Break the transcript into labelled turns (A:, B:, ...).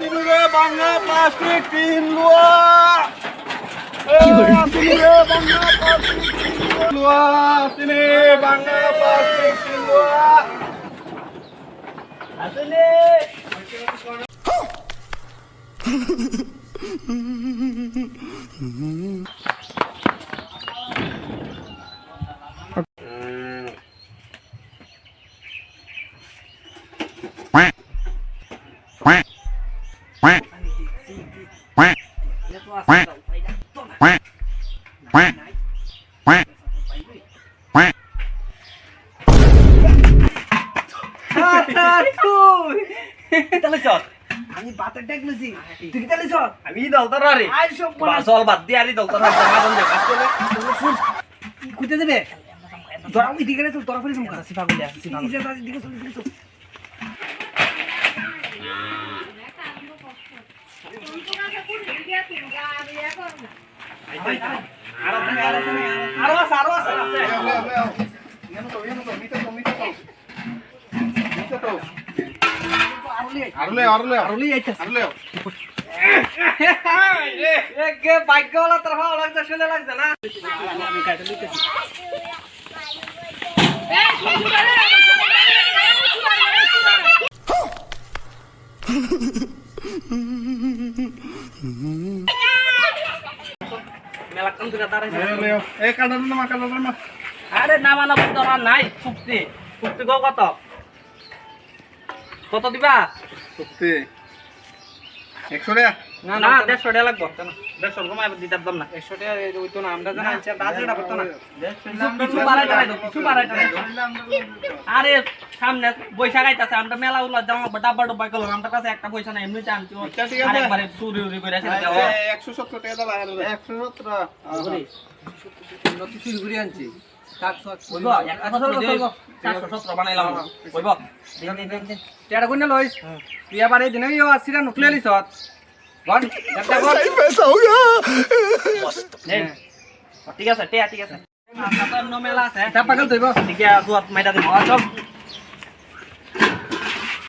A: আসিরে Bangla plastic তিন লোয়া আসিরে Bangla plastic তিন লোয়া আসিরে Bangla plastic তিন লোয়া আসলে
B: আমি বাতের ডেক লইছি তুই কিটা লইছ
A: আমি দলতার রে
B: আই সব
A: বাসল বাদ দি আরি দলতার রে মাদন দে কাজ করে
B: কুইতে যাবে ধরা ওই দিকে তো তোরা ফেলে সমকা
A: সিফা গুলিয়া সিফা
B: এই যে দিকে চল দিকে চল আরো আছে আরলে আইতাছে একে ভাগ্যওয়ালা তরফা লাগছে শুনে লাগছে না আমি কাটে লিখতেছি মেলা কম দিকে দাঁড়াই
A: এই কালার না
B: আরে নামানা দরা নাই চুক্তি চুক্তি গো কত দিবা
A: সত্যি 100 টাকা
B: না 150 টাকা লাগবে 150 কমাই দিতাম দাম না 100 টাকা ওই তো না আমরা জানা আনছে বাজেটা করতে না কিছু বাড়াই আরে সামনে পয়সা গাইতাছে আমরা মেলা উলা দাম ডাব্বা ডাব্বা করলাম আমরা কাছে একটা পয়সা নাই এমনিতে আনছি আরেকবারে চুরি উরি করে আসে
A: 170 টাকা দাও 170
B: নতুন চুরি করে আনছি টেড়া কোন লইস বিয়া বারে দিন ইও আসিরা নুকলে লিস গন একটা গন
A: पैसा हो गया
B: ঠিক আছে টেয়া ঠিক আছে মেলা আছে তা পাগল তুইব ঠিক আছে সুয়াত মাইটা দিব চল